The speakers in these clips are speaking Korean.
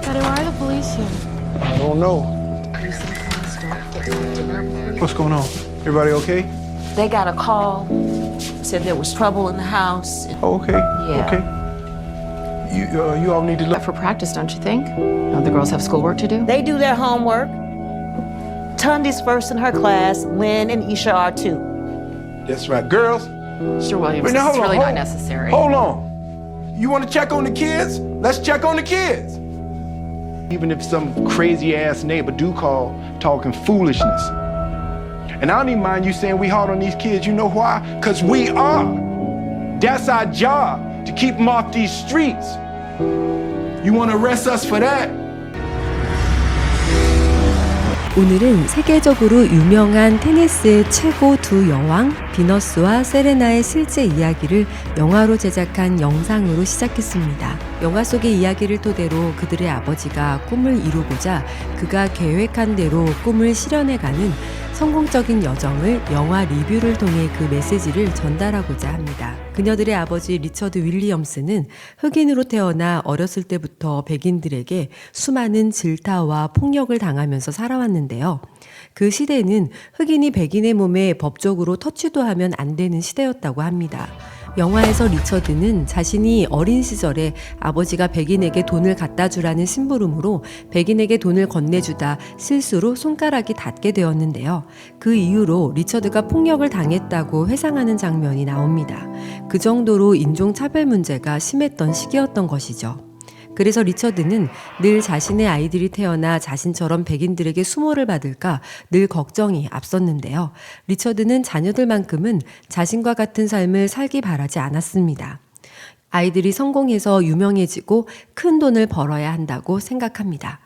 Daddy, why are the police here? I don't know. What's going on? Everybody okay? They got a call, said there was trouble in the house. Oh, okay. Yeah. Okay. You all need to look. For practice, don't you think? Don't the girls have schoolwork to do? They do their homework. Tundi's first in her class. Lynn and Isha are too. That's right, girls. Mr. Williams, Wait, now, this is hold on, really hold not on. necessary. Hold on. You want to check on the kids? Let's check on the kids. Even if some crazy ass neighbor do call talking foolishness. And I don't even mind you saying we hard on these kids. You know why? Because we are. That's our job, to keep them off these streets. You want to arrest us for that? 오늘은 세계적으로 유명한 테니스의 최고 두 여왕 비너스와 세레나의 실제 이야기를 영화로 제작한 영상으로 시작했습니다. 영화 속의 이야기를 토대로 그들의 아버지가 꿈을 이루고자 그가 계획한 대로 꿈을 실현해가는 성공적인 여정을 영화 리뷰를 통해 그 메시지를 전달하고자 합니다. 그녀들의 아버지 리처드 윌리엄스는 흑인으로 태어나 어렸을 때부터 백인들에게 수많은 질타와 폭력을 당하면서 살아왔는데요. 그 시대는 흑인이 백인의 몸에 법적으로 터치도 하면 안 되는 시대였다고 합니다. 영화에서 리처드는 자신이 어린 시절에 아버지가 백인에게 돈을 갖다 주라는 심부름으로 백인에게 돈을 건네주다 실수로 손가락이 닿게 되었는데요. 그 이후로 리처드가 폭력을 당했다고 회상하는 장면이 나옵니다. 그 정도로 인종차별 문제가 심했던 시기였던 것이죠. 그래서 리처드는 늘 자신의 아이들이 태어나 자신처럼 백인들에게 수모를 받을까 늘 걱정이 앞섰는데요. 리처드는 자녀들만큼은 자신과 같은 삶을 살기 바라지 않았습니다. 아이들이 성공해서 유명해지고 큰 돈을 벌어야 한다고 생각합니다.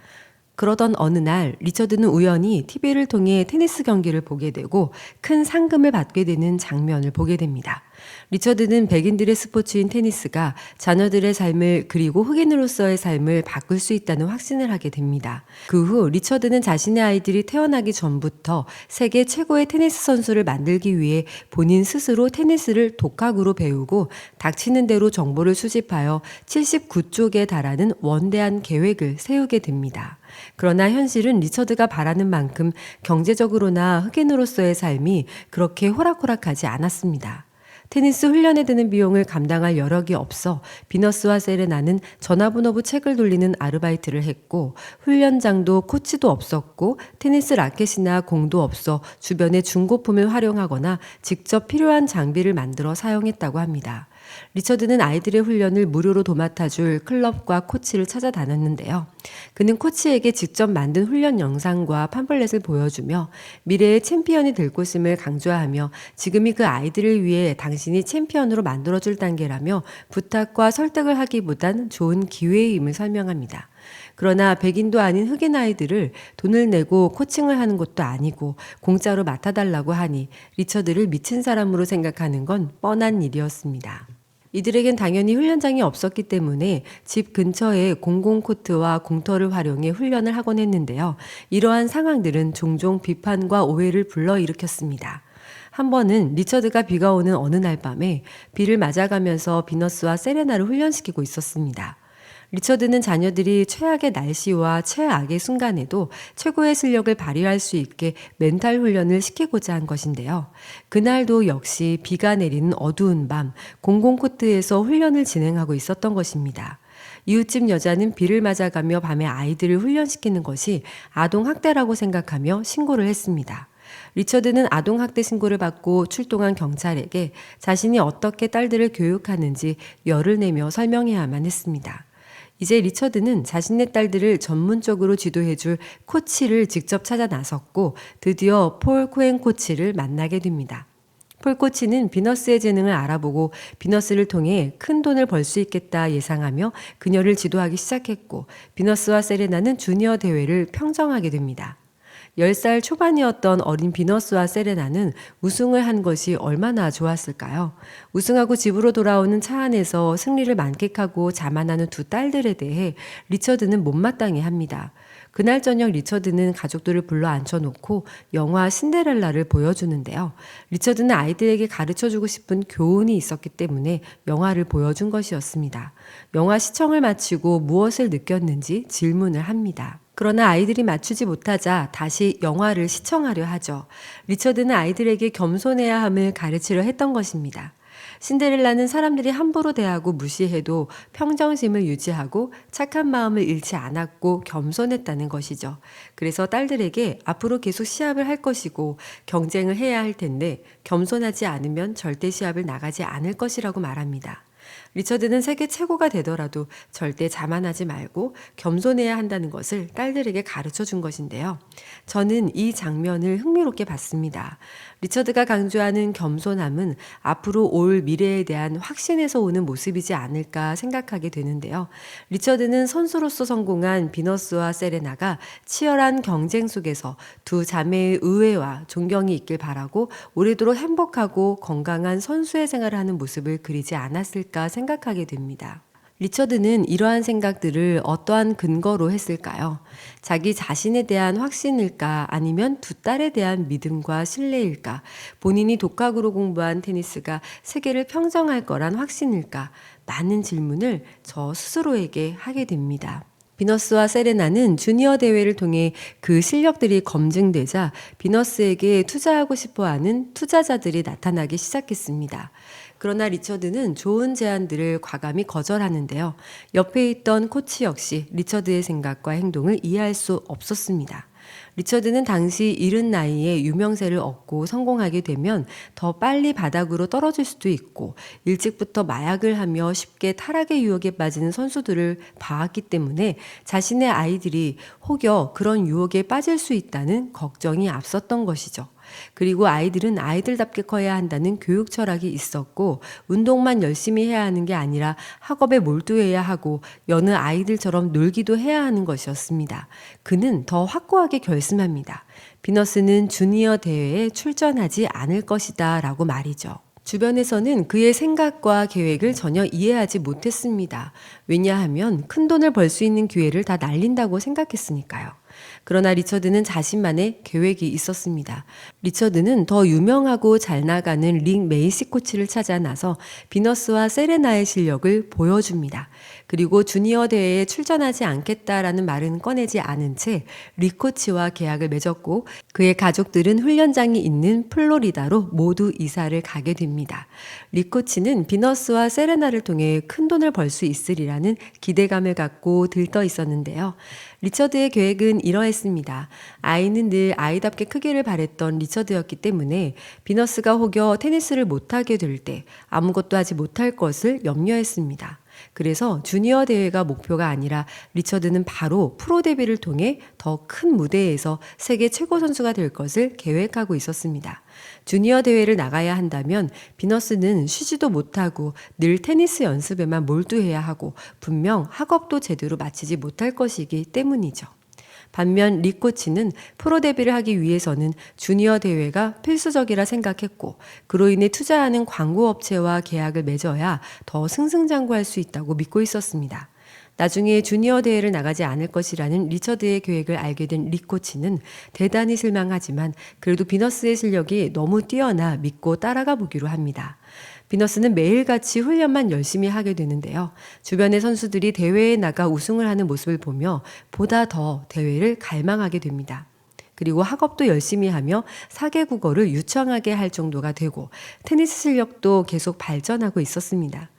그러던 어느 날 리처드는 우연히 TV를 통해 테니스 경기를 보게 되고 큰 상금을 받게 되는 장면을 보게 됩니다. 리처드는 백인들의 스포츠인 테니스가 자녀들의 삶을 그리고 흑인으로서의 삶을 바꿀 수 있다는 확신을 하게 됩니다. 그 후 리처드는 자신의 아이들이 태어나기 전부터 세계 최고의 테니스 선수를 만들기 위해 본인 스스로 테니스를 독학으로 배우고 닥치는 대로 정보를 수집하여 79쪽에 달하는 원대한 계획을 세우게 됩니다. 그러나 현실은 리처드가 바라는 만큼 경제적으로나 흑인으로서의 삶이 그렇게 호락호락하지 않았습니다. 테니스 훈련에 드는 비용을 감당할 여력이 없어 비너스와 세레나는 전화번호부 책을 돌리는 아르바이트를 했고 훈련장도 코치도 없었고 테니스 라켓이나 공도 없어 주변의 중고품을 활용하거나 직접 필요한 장비를 만들어 사용했다고 합니다. 리처드는 아이들의 훈련을 무료로 도맡아줄 클럽과 코치를 찾아다녔는데요. 그는 코치에게 직접 만든 훈련 영상과 팜플렛을 보여주며 미래의 챔피언이 될 것임을 강조하며 지금이 그 아이들을 위해 당신이 챔피언으로 만들어줄 단계라며 부탁과 설득을 하기보단 좋은 기회임을 설명합니다. 그러나 백인도 아닌 흑인 아이들을 돈을 내고 코칭을 하는 것도 아니고 공짜로 맡아달라고 하니 리처드를 미친 사람으로 생각하는 건 뻔한 일이었습니다. 이들에겐 당연히 훈련장이 없었기 때문에 집 근처에 공공코트와 공터를 활용해 훈련을 하곤 했는데요. 이러한 상황들은 종종 비판과 오해를 불러일으켰습니다. 한 번은 리처드가 비가 오는 어느 날 밤에 비를 맞아가면서 비너스와 세레나를 훈련시키고 있었습니다. 리처드는 자녀들이 최악의 날씨와 최악의 순간에도 최고의 실력을 발휘할 수 있게 멘탈 훈련을 시키고자 한 것인데요. 그날도 역시 비가 내리는 어두운 밤 공공코트에서 훈련을 진행하고 있었던 것입니다. 이웃집 여자는 비를 맞아가며 밤에 아이들을 훈련시키는 것이 아동학대라고 생각하며 신고를 했습니다. 리처드는 아동학대 신고를 받고 출동한 경찰에게 자신이 어떻게 딸들을 교육하는지 열을 내며 설명해야만 했습니다. 이제 리처드는 자신의 딸들을 전문적으로 지도해줄 코치를 직접 찾아 나섰고 드디어 폴 코엔 코치를 만나게 됩니다. 폴 코치는 비너스의 재능을 알아보고 비너스를 통해 큰 돈을 벌 수 있겠다 예상하며 그녀를 지도하기 시작했고 비너스와 세레나는 주니어 대회를 평정하게 됩니다. 10살 초반이었던 어린 비너스와 세레나는 우승을 한 것이 얼마나 좋았을까요? 우승하고 집으로 돌아오는 차 안에서 승리를 만끽하고 자만하는 두 딸들에 대해 리처드는 못마땅해 합니다. 그날 저녁 리처드는 가족들을 불러 앉혀놓고 영화 신데렐라를 보여주는데요. 리처드는 아이들에게 가르쳐주고 싶은 교훈이 있었기 때문에 영화를 보여준 것이었습니다. 영화 시청을 마치고 무엇을 느꼈는지 질문을 합니다. 그러나 아이들이 맞추지 못하자 다시 영화를 시청하려 하죠. 리처드는 아이들에게 겸손해야 함을 가르치려 했던 것입니다. 신데렐라는 사람들이 함부로 대하고 무시해도 평정심을 유지하고 착한 마음을 잃지 않았고 겸손했다는 것이죠. 그래서 딸들에게 앞으로 계속 시합을 할 것이고 경쟁을 해야 할 텐데 겸손하지 않으면 절대 시합을 나가지 않을 것이라고 말합니다. 리처드는 세계 최고가 되더라도 절대 자만하지 말고 겸손해야 한다는 것을 딸들에게 가르쳐 준 것인데요. 저는 이 장면을 흥미롭게 봤습니다. 리처드가 강조하는 겸손함은 앞으로 올 미래에 대한 확신에서 오는 모습이지 않을까 생각하게 되는데요. 리처드는 선수로서 성공한 비너스와 세레나가 치열한 경쟁 속에서 두 자매의 의외와 존경이 있길 바라고 오래도록 행복하고 건강한 선수의 생활을 하는 모습을 그리지 않았을까 생각하게 됩니다. 리처드는 이러한 생각들을 어떠한 근거로 했을까요? 자기 자신에 대한 확신일까? 아니면 두 딸에 대한 믿음과 신뢰일까? 본인이 독학으로 공부한 테니스가 세계를 평정할 거란 확신일까? 많은 질문을 저 스스로에게 하게 됩니다. 비너스와 세레나는 주니어 대회를 통해 그 실력들이 검증되자 비너스에게 투자하고 싶어하는 투자자들이 나타나기 시작했습니다. 그러나 리처드는 좋은 제안들을 과감히 거절하는데요. 옆에 있던 코치 역시 리처드의 생각과 행동을 이해할 수 없었습니다. 리처드는 당시 이른 나이에 유명세를 얻고 성공하게 되면 더 빨리 바닥으로 떨어질 수도 있고 일찍부터 마약을 하며 쉽게 타락의 유혹에 빠지는 선수들을 봐왔기 때문에 자신의 아이들이 혹여 그런 유혹에 빠질 수 있다는 걱정이 앞섰던 것이죠. 그리고 아이들은 아이들답게 커야 한다는 교육 철학이 있었고 운동만 열심히 해야 하는 게 아니라 학업에 몰두해야 하고 여느 아이들처럼 놀기도 해야 하는 것이었습니다. 그는 더 확고하게 결심합니다. 비너스는 주니어 대회에 출전하지 않을 것이다 라고 말이죠. 주변에서는 그의 생각과 계획을 전혀 이해하지 못했습니다. 왜냐하면 큰 돈을 벌 수 있는 기회를 다 날린다고 생각했으니까요. 그러나 리처드는 자신만의 계획이 있었습니다. 리처드는 더 유명하고 잘 나가는 릭 메이시 코치를 찾아 나서 비너스와 세레나의 실력을 보여줍니다. 그리고 주니어 대회에 출전하지 않겠다라는 말은 꺼내지 않은 채 릭 코치와 계약을 맺었고 그의 가족들은 훈련장이 있는 플로리다로 모두 이사를 가게 됩니다. 릭 코치는 비너스와 세레나를 통해 큰 돈을 벌 수 있으리라는 기대감을 갖고 들떠 있었는데요. 리처드의 계획은 이러했습니다. 아이는 늘 아이답게 크기를 바랬던 리처드였기 때문에 비너스가 혹여 테니스를 못하게 될 때 아무것도 하지 못할 것을 염려했습니다. 그래서 주니어 대회가 목표가 아니라 리처드는 바로 프로 데뷔를 통해 더 큰 무대에서 세계 최고 선수가 될 것을 계획하고 있었습니다. 주니어 대회를 나가야 한다면 비너스는 쉬지도 못하고 늘 테니스 연습에만 몰두해야 하고 분명 학업도 제대로 마치지 못할 것이기 때문이죠. 반면 릭 코치는 프로 데뷔를 하기 위해서는 주니어 대회가 필수적이라 생각했고 그로 인해 투자하는 광고업체와 계약을 맺어야 더 승승장구할 수 있다고 믿고 있었습니다. 나중에 주니어 대회를 나가지 않을 것이라는 리처드의 계획을 알게 된 릭 코치는 대단히 실망하지만 그래도 비너스의 실력이 너무 뛰어나 믿고 따라가 보기로 합니다. 비너스는 매일같이 훈련만 열심히 하게 되는데요. 주변의 선수들이 대회에 나가 우승을 하는 모습을 보며 보다 더 대회를 갈망하게 됩니다. 그리고 학업도 열심히 하며 4개 국어를 유창하게 할 정도가 되고 테니스 실력도 계속 발전하고 있었습니다.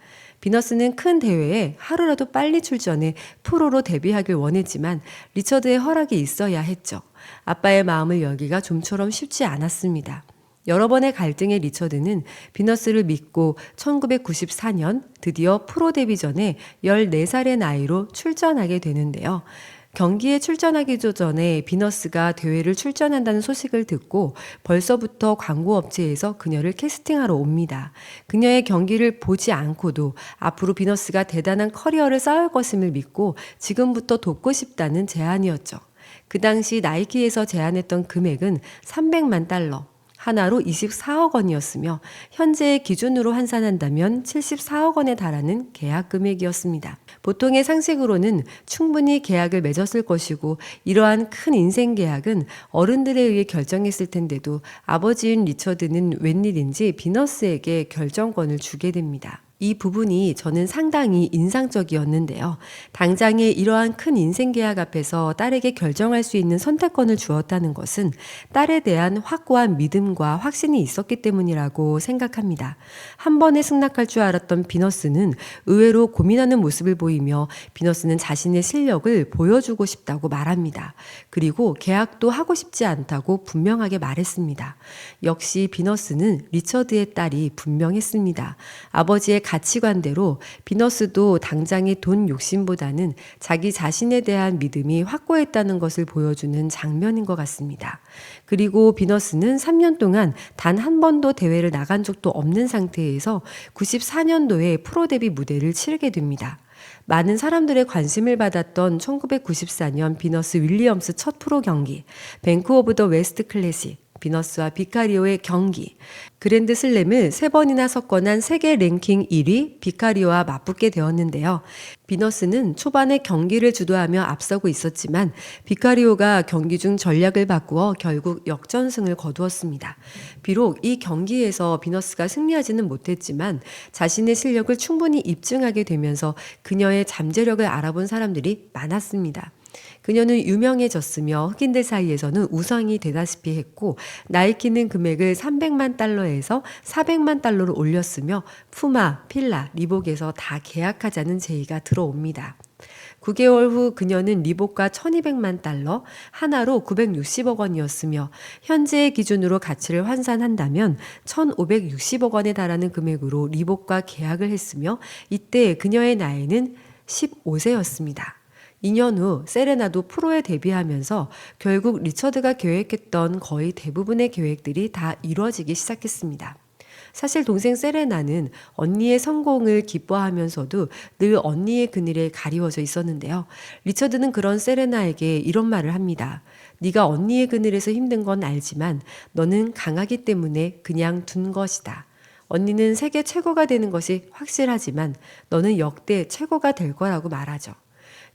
비너스는 큰 대회에 하루라도 빨리 출전해 프로로 데뷔하길 원했지만 리처드의 허락이 있어야 했죠. 아빠의 마음을 열기가 좀처럼 쉽지 않았습니다. 여러 번의 갈등의 리처드는 비너스를 믿고 1994년 드디어 프로 데뷔 전에 14살의 나이로 출전하게 되는데요. 경기에 출전하기도 전에 비너스가 대회를 출전한다는 소식을 듣고 벌써부터 광고업체에서 그녀를 캐스팅하러 옵니다. 그녀의 경기를 보지 않고도 앞으로 비너스가 대단한 커리어를 쌓을 것임을 믿고 지금부터 돕고 싶다는 제안이었죠. 그 당시 나이키에서 제안했던 금액은 300만 달러, 하나로 24억 원이었으며 현재의 기준으로 환산한다면 74억 원에 달하는 계약 금액이었습니다. 보통의 상식으로는 충분히 계약을 맺었을 것이고 이러한 큰 인생 계약은 어른들에 의해 결정했을 텐데도 아버지인 리처드는 웬일인지 비너스에게 결정권을 주게 됩니다. 이 부분이 저는 상당히 인상적이었는데요. 당장에 이러한 큰 인생 계약 앞에서 딸에게 결정할 수 있는 선택권을 주었다는 것은 딸에 대한 확고한 믿음과 확신이 있었기 때문이라고 생각합니다. 한 번에 승낙할 줄 알았던 비너스는 의외로 고민하는 모습을 보이며 비너스는 자신의 실력을 보여주고 싶다고 말합니다. 그리고 계약도 하고 싶지 않다고 분명하게 말했습니다. 역시 비너스는 리처드의 딸이 분명했습니다. 아버지의 가치관대로 비너스도 당장의 돈 욕심보다는 자기 자신에 대한 믿음이 확고했다는 것을 보여주는 장면인 것 같습니다. 그리고 비너스는 3년 동안 단 한 번도 대회를 나간 적도 없는 상태에서 94년도에 프로 데뷔 무대를 치르게 됩니다. 많은 사람들의 관심을 받았던 1994년 비너스 윌리엄스 첫 프로 경기, 뱅크 오브 더 웨스트 클래식, 비너스와 비카리오의 경기, 그랜드 슬램을 3번이나 석권한 세계 랭킹 1위 비카리오와 맞붙게 되었는데요. 비너스는 초반에 경기를 주도하며 앞서고 있었지만 비카리오가 경기 중 전략을 바꾸어 결국 역전승을 거두었습니다. 비록 이 경기에서 비너스가 승리하지는 못했지만 자신의 실력을 충분히 입증하게 되면서 그녀의 잠재력을 알아본 사람들이 많았습니다. 그녀는 유명해졌으며 흑인들 사이에서는 우상이 되다시피 했고 나이키는 금액을 300만 달러에서 400만 달러로 올렸으며 푸마, 필라, 리복에서 다 계약하자는 제의가 들어옵니다. 9개월 후 그녀는 리복과 1200만 달러, 하나로 960억 원이었으며 현재의 기준으로 가치를 환산한다면 1560억 원에 달하는 금액으로 리복과 계약을 했으며 이때 그녀의 나이는 15세였습니다. 2년 후 세레나도 프로에 데뷔하면서 결국 리처드가 계획했던 거의 대부분의 계획들이 다 이루어지기 시작했습니다. 사실 동생 세레나는 언니의 성공을 기뻐하면서도 늘 언니의 그늘에 가리워져 있었는데요. 리처드는 그런 세레나에게 이런 말을 합니다. 네가 언니의 그늘에서 힘든 건 알지만 너는 강하기 때문에 그냥 둔 것이다. 언니는 세계 최고가 되는 것이 확실하지만 너는 역대 최고가 될 거라고 말하죠.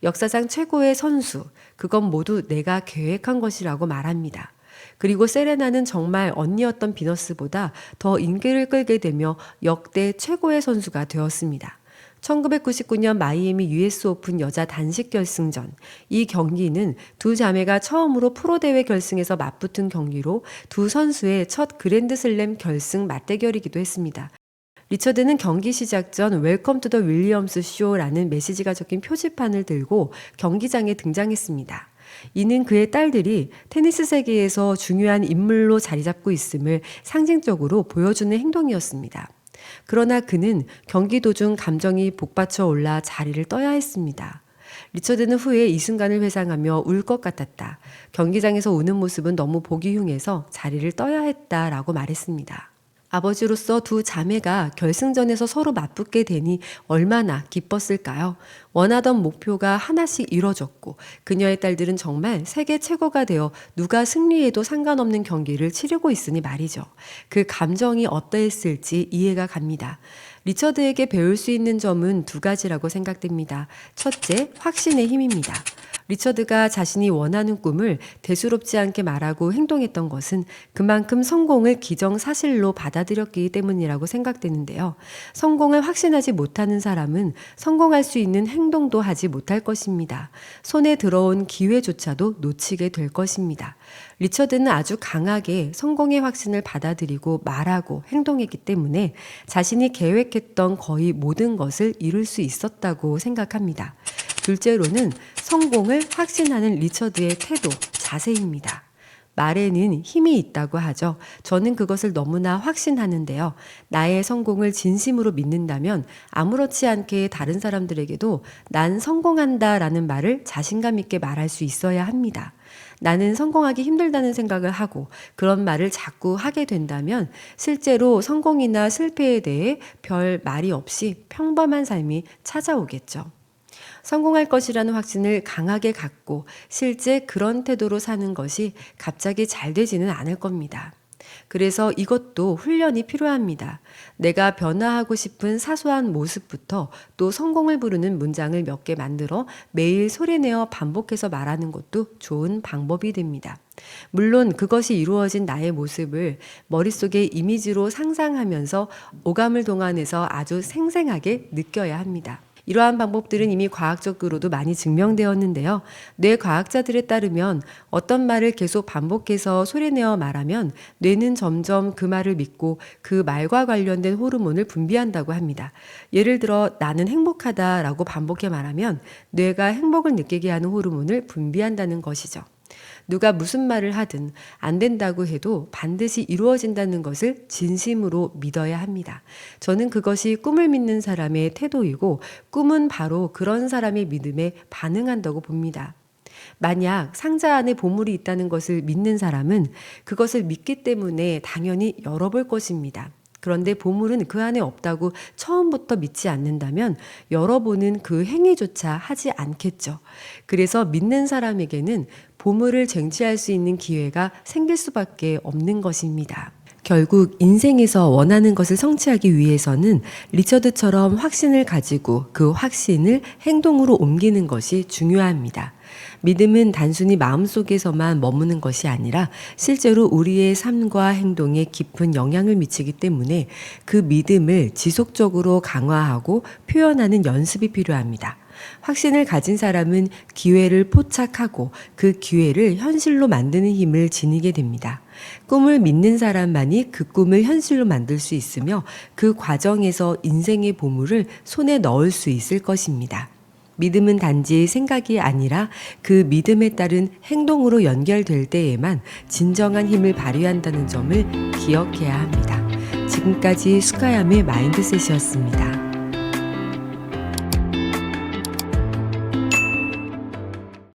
역사상 최고의 선수, 그건 모두 내가 계획한 것이라고 말합니다. 그리고 세레나는 정말 언니였던 비너스보다 더 인기를 끌게 되며 역대 최고의 선수가 되었습니다. 1999년 마이애미 US 오픈 여자 단식 결승전. 이 경기는 두 자매가 처음으로 프로대회 결승에서 맞붙은 경기로 두 선수의 첫 그랜드슬램 결승 맞대결이기도 했습니다. 리처드는 경기 시작 전 웰컴 투 더 윌리엄스 쇼라는 메시지가 적힌 표지판을 들고 경기장에 등장했습니다. 이는 그의 딸들이 테니스 세계에서 중요한 인물로 자리 잡고 있음을 상징적으로 보여주는 행동이었습니다. 그러나 그는 경기 도중 감정이 복받쳐 올라 자리를 떠야 했습니다. 리처드는 후에 이 순간을 회상하며 울 것 같았다. 경기장에서 우는 모습은 너무 보기 흉해서 자리를 떠야 했다라고 말했습니다. 아버지로서 두 자매가 결승전에서 서로 맞붙게 되니 얼마나 기뻤을까요? 원하던 목표가 하나씩 이뤄졌고 그녀의 딸들은 정말 세계 최고가 되어 누가 승리해도 상관없는 경기를 치르고 있으니 말이죠. 그 감정이 어떠했을지 이해가 갑니다. 리처드에게 배울 수 있는 점은 두 가지라고 생각됩니다. 첫째, 확신의 힘입니다. 리처드가 자신이 원하는 꿈을 대수롭지 않게 말하고 행동했던 것은 그만큼 성공을 기정사실로 받아들였기 때문이라고 생각되는데요. 성공을 확신하지 못하는 사람은 성공할 수 있는 행동도 하지 못할 것입니다. 손에 들어온 기회조차도 놓치게 될 것입니다. 리처드는 아주 강하게 성공의 확신을 받아들이고 말하고 행동했기 때문에 자신이 계획했던 거의 모든 것을 이룰 수 있었다고 생각합니다. 둘째로는 성공을 확신하는 리처드의 태도, 자세입니다. 말에는 힘이 있다고 하죠. 저는 그것을 너무나 확신하는데요. 나의 성공을 진심으로 믿는다면 아무렇지 않게 다른 사람들에게도 난 성공한다라는 말을 자신감 있게 말할 수 있어야 합니다. 나는 성공하기 힘들다는 생각을 하고 그런 말을 자꾸 하게 된다면 실제로 성공이나 실패에 대해 별 말이 없이 평범한 삶이 찾아오겠죠. 성공할 것이라는 확신을 강하게 갖고 실제 그런 태도로 사는 것이 갑자기 잘 되지는 않을 겁니다. 그래서 이것도 훈련이 필요합니다. 내가 변화하고 싶은 사소한 모습부터 또 성공을 부르는 문장을 몇 개 만들어 매일 소리내어 반복해서 말하는 것도 좋은 방법이 됩니다. 물론 그것이 이루어진 나의 모습을 머릿속에 이미지로 상상하면서 오감을 동원해서 아주 생생하게 느껴야 합니다. 이러한 방법들은 이미 과학적으로도 많이 증명되었는데요. 뇌과학자들에 따르면 어떤 말을 계속 반복해서 소리내어 말하면 뇌는 점점 그 말을 믿고 그 말과 관련된 호르몬을 분비한다고 합니다. 예를 들어 나는 행복하다라고 반복해 말하면 뇌가 행복을 느끼게 하는 호르몬을 분비한다는 것이죠. 누가 무슨 말을 하든 안 된다고 해도 반드시 이루어진다는 것을 진심으로 믿어야 합니다. 저는 그것이 꿈을 믿는 사람의 태도이고 꿈은 바로 그런 사람의 믿음에 반응한다고 봅니다. 만약 상자 안에 보물이 있다는 것을 믿는 사람은 그것을 믿기 때문에 당연히 열어볼 것입니다. 그런데 보물은 그 안에 없다고 처음부터 믿지 않는다면 열어보는 그 행위조차 하지 않겠죠. 그래서 믿는 사람에게는 보물을 쟁취할 수 있는 기회가 생길 수밖에 없는 것입니다. 결국 인생에서 원하는 것을 성취하기 위해서는 리처드처럼 확신을 가지고 그 확신을 행동으로 옮기는 것이 중요합니다. 믿음은 단순히 마음속에서만 머무는 것이 아니라 실제로 우리의 삶과 행동에 깊은 영향을 미치기 때문에 그 믿음을 지속적으로 강화하고 표현하는 연습이 필요합니다. 확신을 가진 사람은 기회를 포착하고 그 기회를 현실로 만드는 힘을 지니게 됩니다. 꿈을 믿는 사람만이 그 꿈을 현실로 만들 수 있으며 그 과정에서 인생의 보물을 손에 넣을 수 있을 것입니다. 믿음은 단지 생각이 아니라 그 믿음에 따른 행동으로 연결될 때에만 진정한 힘을 발휘한다는 점을 기억해야 합니다. 지금까지 수카얌의 마인드셋이었습니다.